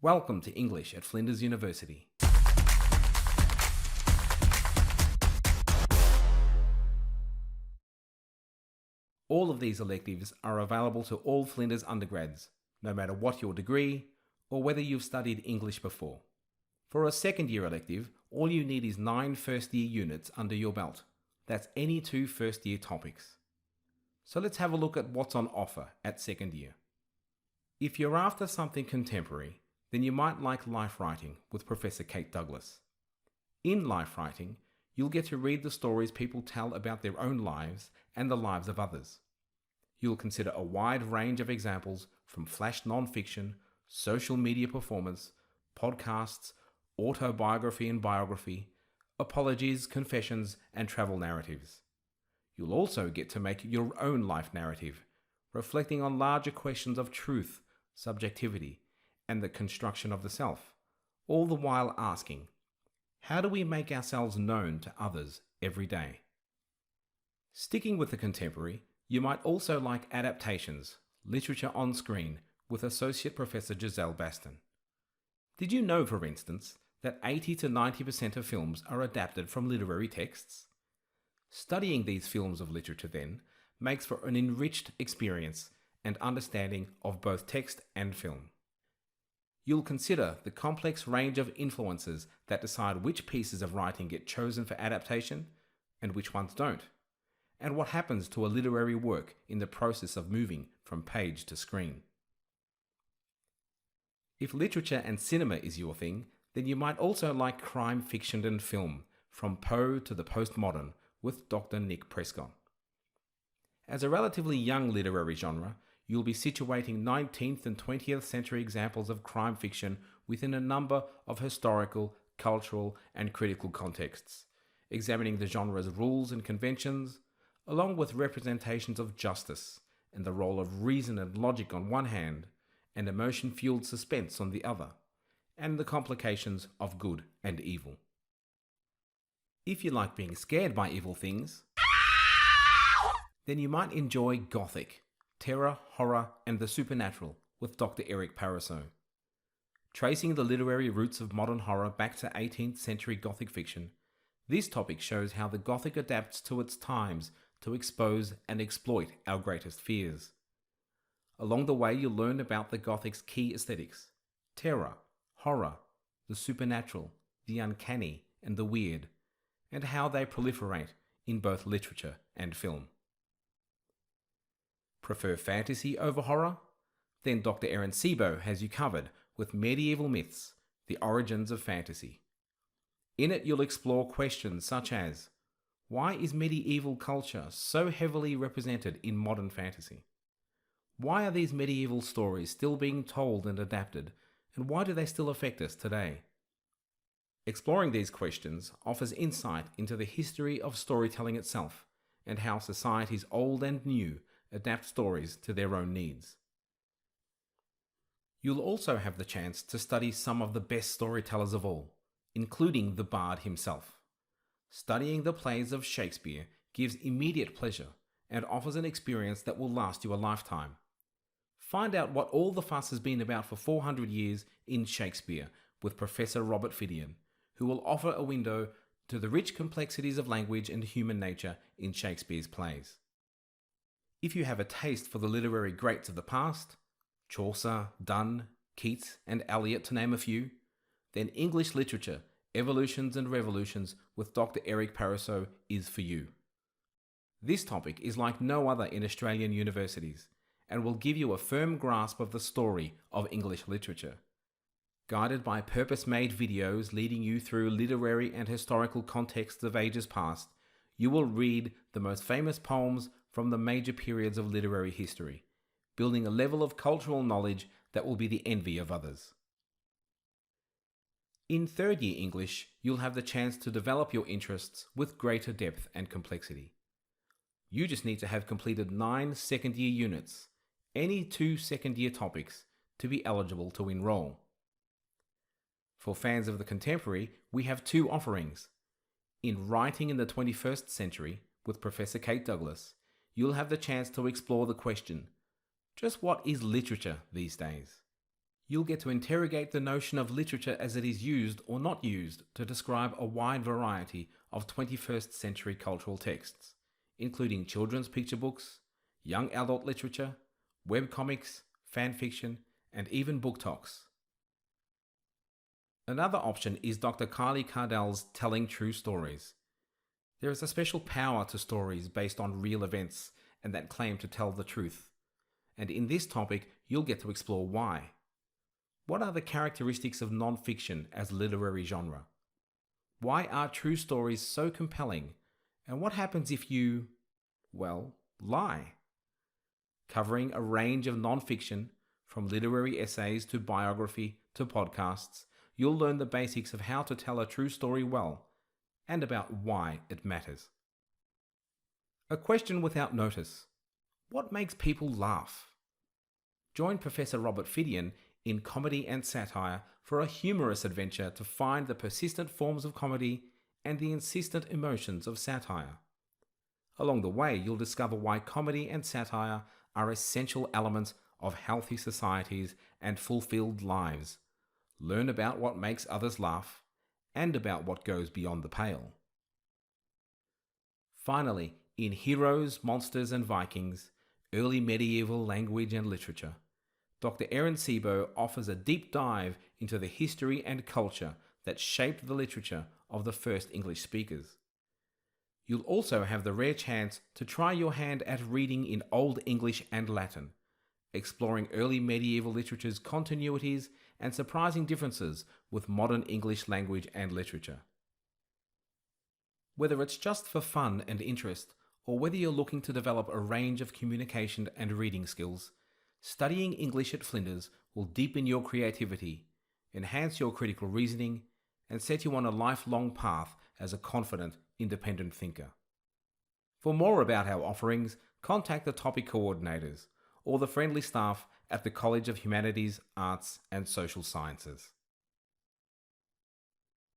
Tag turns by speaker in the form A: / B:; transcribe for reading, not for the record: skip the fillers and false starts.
A: Welcome to English at Flinders University. All of these electives are available to all Flinders undergrads, no matter what your degree or whether you've studied English before. For a second year elective, all you need is 9 first year units under your belt. That's any 2 first year topics. So let's have a look at what's on offer at second year. If you're after something contemporary, then you might like Life Writing with Professor Kate Douglas. In Life Writing, you'll get to read the stories people tell about their own lives and the lives of others. You'll consider a wide range of examples from flash non-fiction, social media performance, podcasts, autobiography and biography, apologies, confessions, and travel narratives. You'll also get to make your own life narrative, reflecting on larger questions of truth, subjectivity, and the construction of the self, all the while asking, how do we make ourselves known to others every day? Sticking with the contemporary, you might also like Adaptations, Literature on Screen, with Associate Professor Giselle Baston. Did you know, for instance, that 80 to 90% of films are adapted from literary texts? Studying these films of literature, then, makes for an enriched experience and understanding of both text and film. You'll consider the complex range of influences that decide which pieces of writing get chosen for adaptation and which ones don't, and what happens to a literary work in the process of moving from page to screen. If literature and cinema is your thing, then you might also like Crime Fiction and Film, From Poe to the Postmodern, with Dr. Nick Prescott. As a relatively young literary genre, you'll be situating 19th and 20th century examples of crime fiction within a number of historical, cultural, and critical contexts, examining the genre's rules and conventions, along with representations of justice and the role of reason and logic on one hand, and emotion-fueled suspense on the other, and the complications of good and evil. If you like being scared by evil things, then you might enjoy Gothic, Terror, Horror, and the Supernatural with Dr. Eric Paraso. Tracing the literary roots of modern horror back to 18th century Gothic fiction, this topic shows how the Gothic adapts to its times to expose and exploit our greatest fears. Along the way, you'll learn about the Gothic's key aesthetics: terror, horror, the supernatural, the uncanny, and the weird, and how they proliferate in both literature and film. Prefer fantasy over horror? Then Dr. Erin Sebo has you covered with Medieval Myths, the Origins of Fantasy. In it, you'll explore questions such as, why is medieval culture so heavily represented in modern fantasy? Why are these medieval stories still being told and adapted, and why do they still affect us today? Exploring these questions offers insight into the history of storytelling itself and how societies old and new adapt stories to their own needs. You'll also have the chance to study some of the best storytellers of all, including the Bard himself. Studying the plays of Shakespeare gives immediate pleasure and offers an experience that will last you a lifetime. Find out what all the fuss has been about for 400 years in Shakespeare with Professor Robert Fidian, who will offer a window to the rich complexities of language and human nature in Shakespeare's plays. If you have a taste for the literary greats of the past, Chaucer, Donne, Keats, and Eliot to name a few, then English Literature, Evolutions and Revolutions with Dr. Eric Paraso is for you. This topic is like no other in Australian universities and will give you a firm grasp of the story of English literature. Guided by purpose-made videos leading you through literary and historical contexts of ages past, you will read the most famous poems from the major periods of literary history, building a level of cultural knowledge that will be the envy of others. In third year English, you'll have the chance to develop your interests with greater depth and complexity. You just need to have completed 9 second year units, any 2 second year topics, to be eligible to enroll. For fans of the contemporary, we have 2 offerings. In Writing in the 21st Century with Professor Kate Douglas, you'll have the chance to explore the question, just what is literature these days? You'll get to interrogate the notion of literature as it is used or not used to describe a wide variety of 21st century cultural texts, including children's picture books, young adult literature, webcomics, fan fiction, and even book talks. Another option is Dr. Kylie Cardell's Telling True Stories. There is a special power to stories based on real events and that claim to tell the truth. And in this topic, you'll get to explore why. What are the characteristics of non-fiction as literary genre? Why are true stories so compelling? And what happens if you, well, lie? Covering a range of non-fiction, from literary essays to biography to podcasts, you'll learn the basics of how to tell a true story well, and about why it matters. A question without notice. What makes people laugh? Join Professor Robert Fidian in Comedy and Satire for a humorous adventure to find the persistent forms of comedy and the insistent emotions of satire. Along the way, you'll discover why comedy and satire are essential elements of healthy societies and fulfilled lives. Learn about what makes others laugh and about what goes beyond the pale. Finally, in Heroes, Monsters and Vikings, Early Medieval Language and Literature, Dr. Erin Sebo offers a deep dive into the history and culture that shaped the literature of the first English speakers. You'll also have the rare chance to try your hand at reading in Old English and Latin, exploring early medieval literature's continuities and surprising differences with modern English language and literature. Whether it's just for fun and interest, or whether you're looking to develop a range of communication and reading skills, studying English at Flinders will deepen your creativity, enhance your critical reasoning, and set you on a lifelong path as a confident, independent thinker. For more about our offerings, contact the topic coordinators or the friendly staff at the College of Humanities, Arts and Social Sciences.